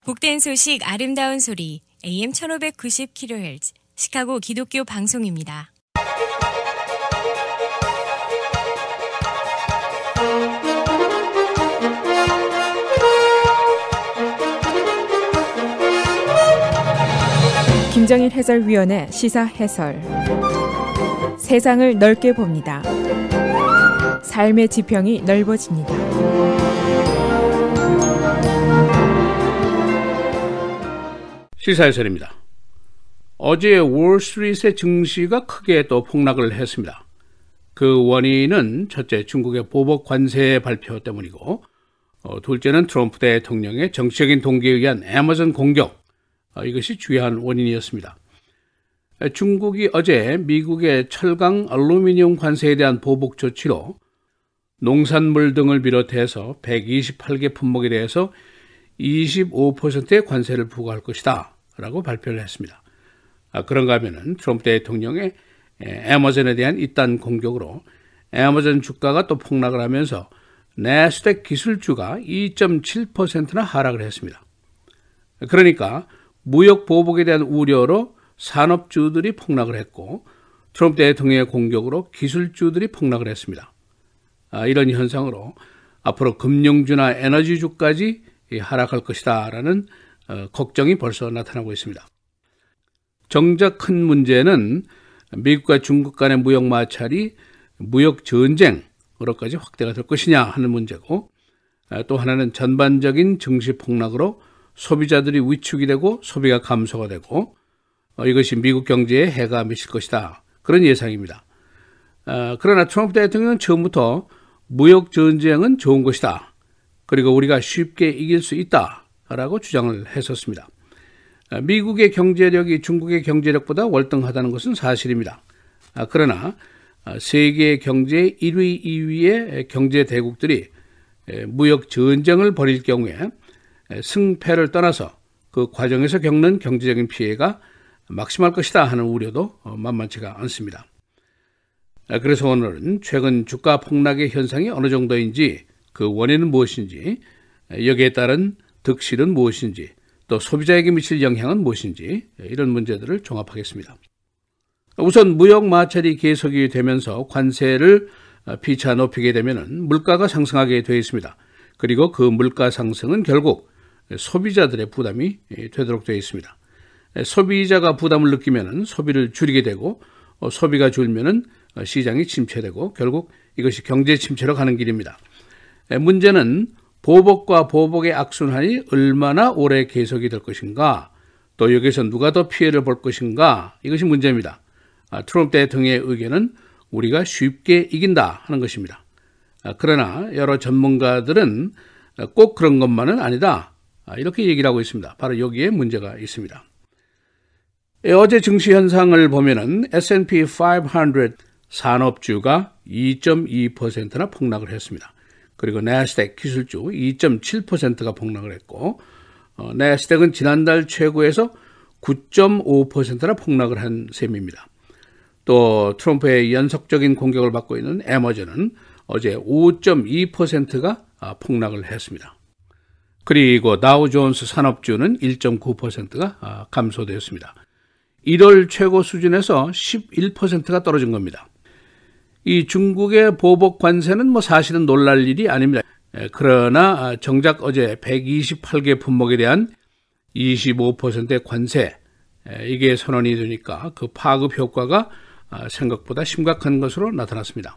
복된 소식 아름다운 소리 AM 1590kHz 시카고 기독교 방송입니다. 김정일 해설위원의 시사 해설. 세상을 넓게 봅니다. 삶의 지평이 넓어집니다. 시사해설입니다. 어제 월스트리트의 증시가 크게 또 폭락을 했습니다. 그 원인은 첫째 중국의 보복 관세 발표 때문이고, 둘째는 트럼프 대통령의 정치적인 동기에 의한 애머전 공격, 이것이 주요한 원인이었습니다. 중국이 어제 미국의 철강 알루미늄 관세에 대한 보복 조치로 농산물 등을 비롯해서 128개 품목에 대해서 25%의 관세를 부과할 것이다 라고 발표를 했습니다. 그런가 하면은 트럼프 대통령의 애머전에 대한 이딴 공격으로 애머전 주가가 또 폭락을 하면서 나스닥 기술주가 2.7%나 하락을 했습니다. 그러니까 무역 보복에 대한 우려로 산업주들이 폭락을 했고, 트럼프 대통령의 공격으로 기술주들이 폭락을 했습니다. 이런 현상으로 앞으로 금융주나 에너지주까지 하락할 것이다 라는 걱정이 벌써 나타나고 있습니다. 정작 큰 문제는 미국과 중국 간의 무역 마찰이 무역 전쟁으로까지 확대가 될 것이냐 하는 문제고, 또 하나는 전반적인 증시 폭락으로 소비자들이 위축이 되고 소비가 감소가 되고, 이것이 미국 경제에 해가 미칠 것이다, 그런 예상입니다. 그러나 트럼프 대통령은 처음부터 무역 전쟁은 좋은 것이다, 그리고 우리가 쉽게 이길 수 있다라고 주장을 했었습니다. 미국의 경제력이 중국의 경제력보다 월등하다는 것은 사실입니다. 그러나 세계 경제 1위, 2위의 경제 대국들이 무역 전쟁을 벌일 경우에 승패를 떠나서 그 과정에서 겪는 경제적인 피해가 막심할 것이다 하는 우려도 만만치가 않습니다. 그래서 오늘은 최근 주가 폭락의 현상이 어느 정도인지, 그 원인은 무엇인지, 여기에 따른 득실은 무엇인지, 또 소비자에게 미칠 영향은 무엇인지, 이런 문제들을 종합하겠습니다. 우선 무역 마찰이 계속이 되면서 관세를 피차 높이게 되면 물가가 상승하게 되어 있습니다. 그리고 그 물가 상승은 결국 소비자들의 부담이 되도록 되어 있습니다. 소비자가 부담을 느끼면 소비를 줄이게 되고, 소비가 줄면 시장이 침체되고, 결국 이것이 경제 침체로 가는 길입니다. 문제는 보복과 보복의 악순환이 얼마나 오래 계속이 될 것인가, 또 여기서 누가 더 피해를 볼 것인가, 이것이 문제입니다. 트럼프 대통령의 의견은 우리가 쉽게 이긴다 하는 것입니다. 그러나 여러 전문가들은 꼭 그런 것만은 아니다, 이렇게 얘기를 하고 있습니다. 바로 여기에 문제가 있습니다. 어제 증시 현상을 보면은 S&P 500 산업주가 2.2%나 폭락을 했습니다. 그리고 나스닥 기술주 2.7%가 폭락을 했고, 나스닥은 지난달 최고에서 9.5%나 폭락을 한 셈입니다. 또 트럼프의 연속적인 공격을 받고 있는 애머전은 어제 5.2%가 폭락을 했습니다. 그리고 다우존스 산업주는 1.9%가 감소되었습니다. 1월 최고 수준에서 11%가 떨어진 겁니다. 이 중국의 보복 관세는 사실은 놀랄 일이 아닙니다. 그러나 정작 어제 128개 품목에 대한 25%의 관세, 이게 선언이 되니까 그 파급 효과가 생각보다 심각한 것으로 나타났습니다.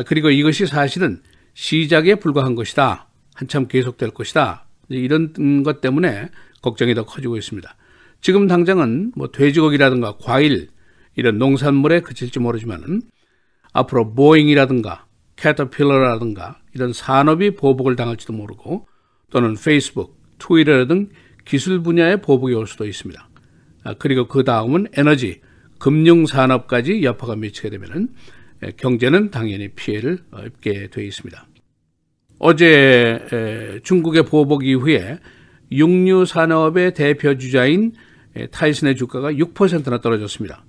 그리고 이것이 사실은 시작에 불과한 것이다, 한참 계속될 것이다, 이런 것 때문에 걱정이 더 커지고 있습니다. 지금 당장은 돼지고기라든가 과일, 이런 농산물에 그칠지 모르지만 앞으로 보잉이라든가 캐터필러라든가 이런 산업이 보복을 당할지도 모르고, 또는 페이스북, 트위터 등 기술 분야의 보복이 올 수도 있습니다. 그리고 그 다음은 에너지, 금융산업까지 여파가 미치게 되면 경제는 당연히 피해를 입게 되어 있습니다. 어제 중국의 보복 이후에 육류 산업의 대표 주자인 타이슨의 주가가 6%나 떨어졌습니다.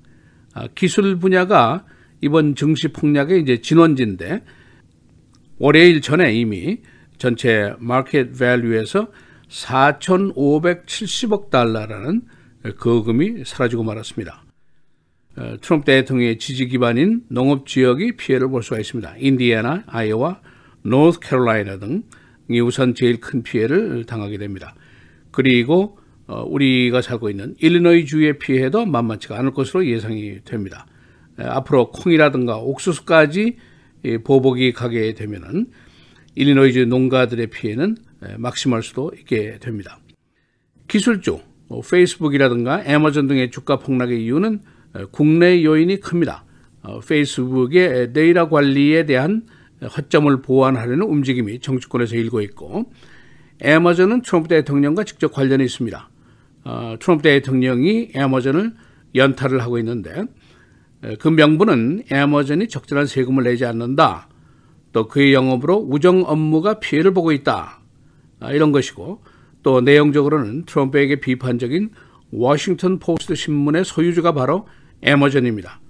기술 분야가 이번 증시 폭락의 이제 진원지인데, 월요일 전에 이미 전체 마켓 밸류에서 4,570억 달러라는 거금이 사라지고 말았습니다. 트럼프 대통령의 지지 기반인 농업 지역이 피해를 볼 수가 있습니다. 인디애나, 아이오와, 노스캐롤라이나 등이 우선 제일 큰 피해를 당하게 됩니다. 그리고 우리가 살고 있는 일리노이 주의 피해도 만만치가 않을 것으로 예상이 됩니다. 앞으로 콩이라든가 옥수수까지 보복이 가게 되면은 일리노이주 농가들의 피해는 막심할 수도 있게 됩니다. 기술주, 페이스북이라든가 애마존 등의 주가 폭락의 이유는 국내 요인이 큽니다. 페이스북의 데이터 관리에 대한 허점을 보완하려는 움직임이 정치권에서 일고 있고, 애마존은 트럼프 대통령과 직접 관련이 있습니다. 트럼프 대통령이 애마존을 연타를 하고 있는데, 그 명분은 애마존이 적절한 세금을 내지 않는다, 또 그의 영업으로 우정 업무가 피해를 보고 있다, 이런 것이고, 또 내용적으로는 트럼프에게 비판적인 워싱턴 포스트 신문의 소유주가 바로 애마존입니다.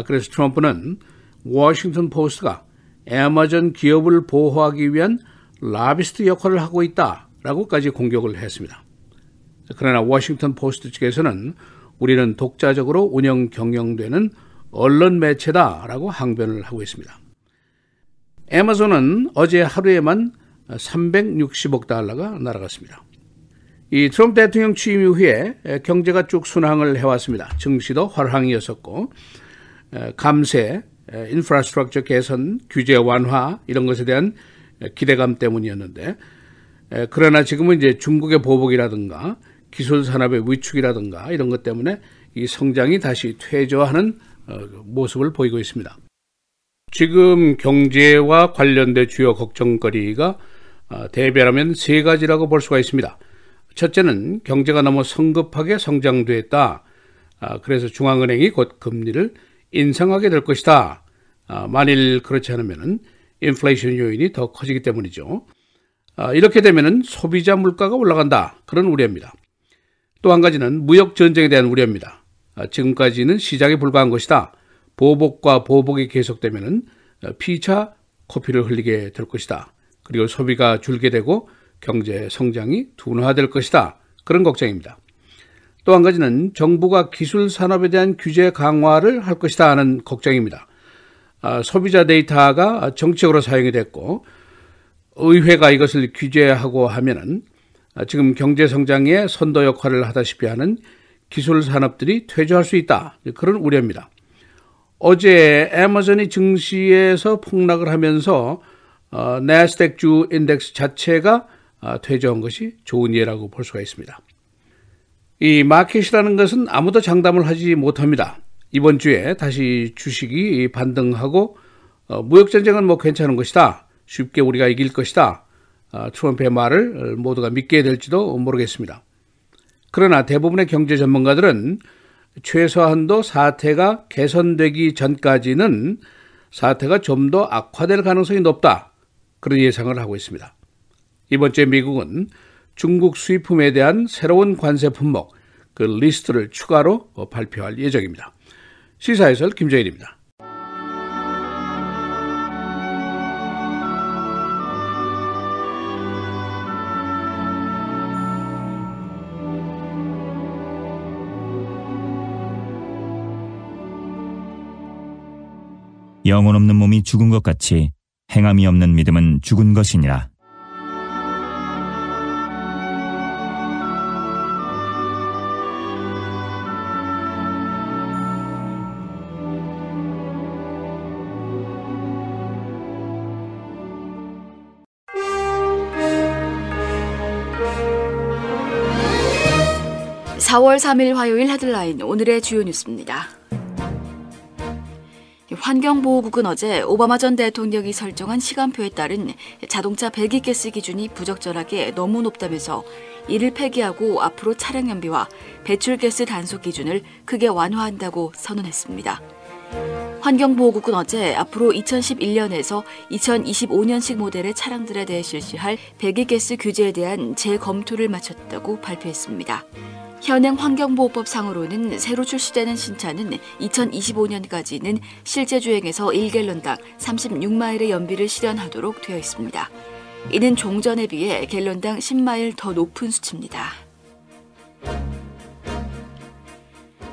그래서 트럼프는 워싱턴 포스트가 애마존 기업을 보호하기 위한 라비스트 역할을 하고 있다라고까지 공격을 했습니다. 그러나 워싱턴 포스트 측에서는 우리는 독자적으로 운영 경영되는 언론 매체다라고 항변을 하고 있습니다. 애마존은 어제 하루에만 360억 달러가 날아갔습니다. 이 트럼프 대통령 취임 이후에 경제가 쭉 순항을 해왔습니다. 증시도 활황이었었고, 감세, 인프라스트럭처 개선, 규제 완화 이런 것에 대한 기대감 때문이었는데, 그러나 지금은 이제 중국의 보복이라든가 기술 산업의 위축이라든가 이런 것 때문에 이 성장이 다시 퇴조하는 모습을 보이고 있습니다. 지금 경제와 관련된 주요 걱정거리가 대별하면 세 가지라고 볼 수가 있습니다. 첫째는 경제가 너무 성급하게 성장됐다. 그래서 중앙은행이 곧 금리를 인상하게 될 것이다. 만일 그렇지 않으면 인플레이션 요인이 더 커지기 때문이죠. 이렇게 되면 소비자 물가가 올라간다. 그런 우려입니다. 또 한 가지는 무역 전쟁에 대한 우려입니다. 지금까지는 시작에 불과한 것이다. 보복과 보복이 계속되면 피차 코피를 흘리게 될 것이다. 그리고 소비가 줄게 되고 경제 성장이 둔화될 것이다. 그런 걱정입니다. 또 한 가지는 정부가 기술 산업에 대한 규제 강화를 할 것이다 하는 걱정입니다. 소비자 데이터가 정책으로 사용이 됐고 의회가 이것을 규제하고 하면은 지금 경제 성장의 선도 역할을 하다시피 하는 기술 산업들이 퇴조할 수 있다. 그런 우려입니다. 어제 애마존이 증시에서 폭락을 하면서 나스닥 주 인덱스 자체가 퇴조한 것이 좋은 예라고 볼 수가 있습니다. 이 마켓이라는 것은 아무도 장담을 하지 못합니다. 이번 주에 다시 주식이 반등하고 무역전쟁은 뭐 괜찮은 것이다. 쉽게 우리가 이길 것이다. 트럼프의 말을 모두가 믿게 될지도 모르겠습니다. 그러나 대부분의 경제 전문가들은 최소한도 사태가 개선되기 전까지는 사태가 좀 더 악화될 가능성이 높다. 그런 예상을 하고 있습니다. 이번 주에 미국은 중국 수입품에 대한 새로운 관세 품목, 그 리스트를 추가로 발표할 예정입니다. 시사해설 김정일입니다. 영혼 없는 몸이 죽은 것 같이 행함이 없는 믿음은 죽은 것이니라. (4월 3일) 화요일 헤드라인, 오늘의 주요 뉴스입니다. 환경보호국은 어제 오바마 전 대통령이 설정한 시간표에 따른 자동차 배기가스 기준이 부적절하게 너무 높다면서 이를 폐기하고 앞으로 차량 연비와 배출가스 단속 기준을 크게 완화한다고 선언했습니다. 환경보호국은 어제 앞으로 2011년에서 2025년식 모델의 차량들에 대해 실시할 배기가스 규제에 대한 재검토를 마쳤다고 발표했습니다. 현행 환경보호법상으로는 새로 출시되는 신차는 2025년까지는 실제 주행에서 1갤런당 36마일의 연비를 실현하도록 되어 있습니다. 이는 종전에 비해 갤런당 10마일 더 높은 수치입니다.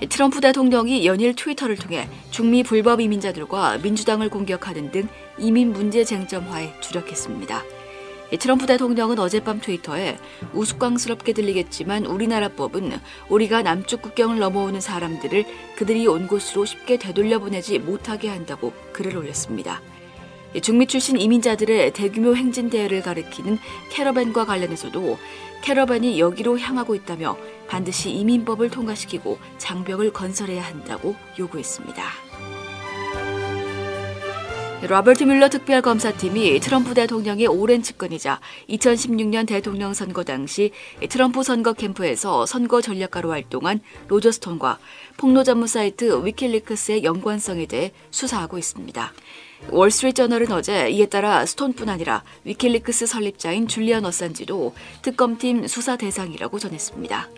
트럼프 대통령이 연일 트위터를 통해 중미 불법 이민자들과 민주당을 공격하는 등 이민 문제 쟁점화에 주력했습니다. 트럼프 대통령은 어젯밤 트위터에 우스꽝스럽게 들리겠지만 우리나라 법은 우리가 남쪽 국경을 넘어오는 사람들을 그들이 온 곳으로 쉽게 되돌려보내지 못하게 한다고 글을 올렸습니다. 중미 출신 이민자들의 대규모 행진 대회를 가리키는 캐러밴과 관련해서도 캐러밴이 여기로 향하고 있다며 반드시 이민법을 통과시키고 장벽을 건설해야 한다고 요구했습니다. 로버트 뮬러 특별검사팀이 트럼프 대통령의 오랜 측근이자 2016년 대통령 선거 당시 트럼프 선거 캠프에서 선거 전략가로 활동한 로저 스톤과 폭로 전문 사이트 위킬리크스의 연관성에 대해 수사하고 있습니다. 월스트리트저널은 어제 이에 따라 스톤뿐 아니라 위킬리크스 설립자인 줄리언 어산지도 특검팀 수사 대상이라고 전했습니다.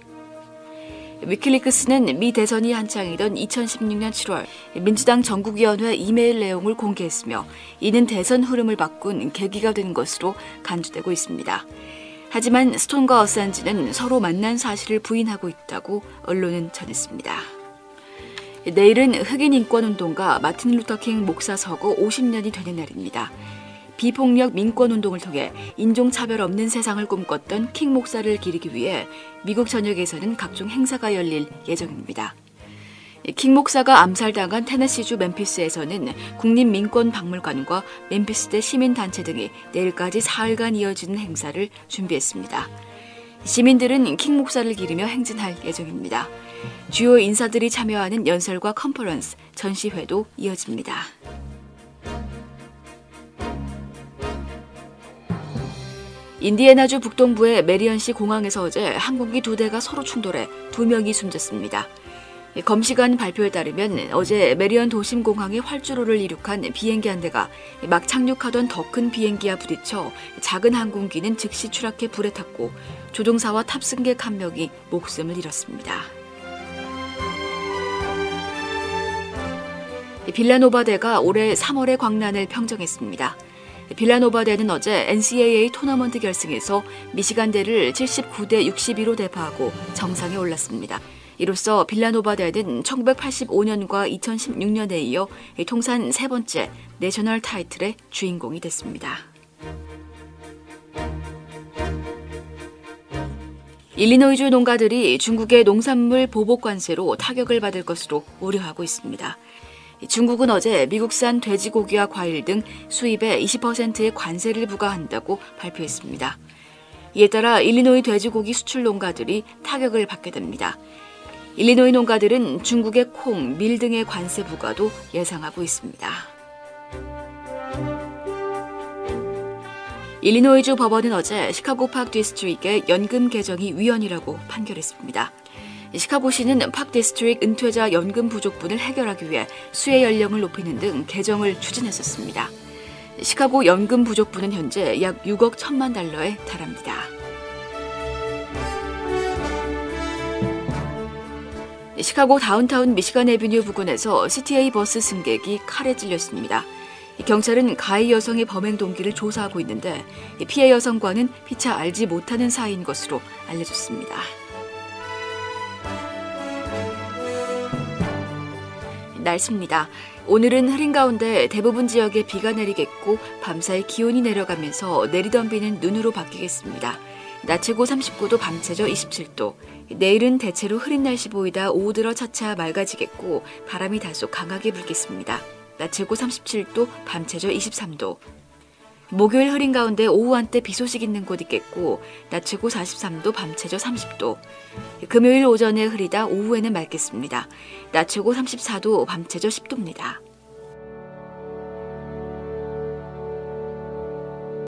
위킬리크스는 미 대선이 한창이던 2016년 7월 민주당 전국위원회 이메일 내용을 공개했으며 이는 대선 흐름을 바꾼 계기가 된 것으로 간주되고 있습니다. 하지만 스톤과 어산지는 서로 만난 사실을 부인하고 있다고 언론은 전했습니다. 내일은 흑인 인권운동가 마틴 루터킹 목사 서거 50년이 되는 날입니다. 비폭력 민권운동을 통해 인종차별 없는 세상을 꿈꿨던 킹 목사를 기리기 위해 미국 전역에서는 각종 행사가 열릴 예정입니다. 킹 목사가 암살당한 테네시주 멤피스에서는 국립민권박물관과 멤피스대 시민단체 등이 내일까지 사흘간 이어지는 행사를 준비했습니다. 시민들은 킹 목사를 기리며 행진할 예정입니다. 주요 인사들이 참여하는 연설과 컨퍼런스, 전시회도 이어집니다. 인디애나주 북동부의 메리언시 공항에서 어제 항공기 2대가 서로 충돌해 2명이 숨졌습니다. 검시관 발표에 따르면 어제 메리언 도심공항의 활주로를 이륙한 비행기 한 대가 막 착륙하던 더 큰 비행기와 부딪혀 작은 항공기는 즉시 추락해 불에 탔고 조종사와 탑승객 1명이 목숨을 잃었습니다. 빌라노바대가 올해 3월에 광란을 평정했습니다. 빌라노바대는 어제 NCAA 토너먼트 결승에서 미시간대를 79대 62로 대파하고 정상에 올랐습니다. 이로써 빌라노바대는 1985년과 2016년에 이어 통산 3번째 내셔널 타이틀의 주인공이 됐습니다. 일리노이주 농가들이 중국의 농산물 보복 관세로 타격을 받을 것으로 우려하고 있습니다. 중국은 어제 미국산 돼지고기와 과일 등 수입에 20%의 관세를 부과한다고 발표했습니다. 이에 따라 일리노이 돼지고기 수출 농가들이 타격을 받게 됩니다. 일리노이 농가들은 중국의 콩, 밀 등의 관세 부과도 예상하고 있습니다. 일리노이주 법원은 어제 시카고 팍 디스트릭의 연금 개정이 위헌이라고 판결했습니다. 시카고시는 팍 디스트릭 은퇴자 연금 부족분을 해결하기 위해 수혜 연령을 높이는 등 개정을 추진했었습니다. 시카고 연금 부족분은 현재 약 6억 1천만 달러에 달합니다. 시카고 다운타운 미시간 애비뉴 부근에서 CTA 버스 승객이 칼에 찔렸습니다. 경찰은 가해 여성의 범행 동기를 조사하고 있는데 피해 여성과는 피차 알지 못하는 사이인 것으로 알려졌습니다. 날씨입니다. 오늘은 흐린 가운데 대부분 지역에 비가 내리겠고 밤사이 기온이 내려가면서 내리던 비는 눈으로 바뀌겠습니다. 낮 최고 39도, 밤 최저 27도. 내일은 대체로 흐린 날씨 보이다 오후 들어 차차 맑아지겠고 바람이 다소 강하게 불겠습니다. 낮 최고 37도, 밤 최저 23도. 목요일 흐린 가운데 오후 한때 비 소식 있는 곳 있겠고 낮 최고 43도, 밤 최저 30도. 금요일 오전에 흐리다 오후에는 맑겠습니다. 낮 최고 34도, 밤 최저 10도입니다.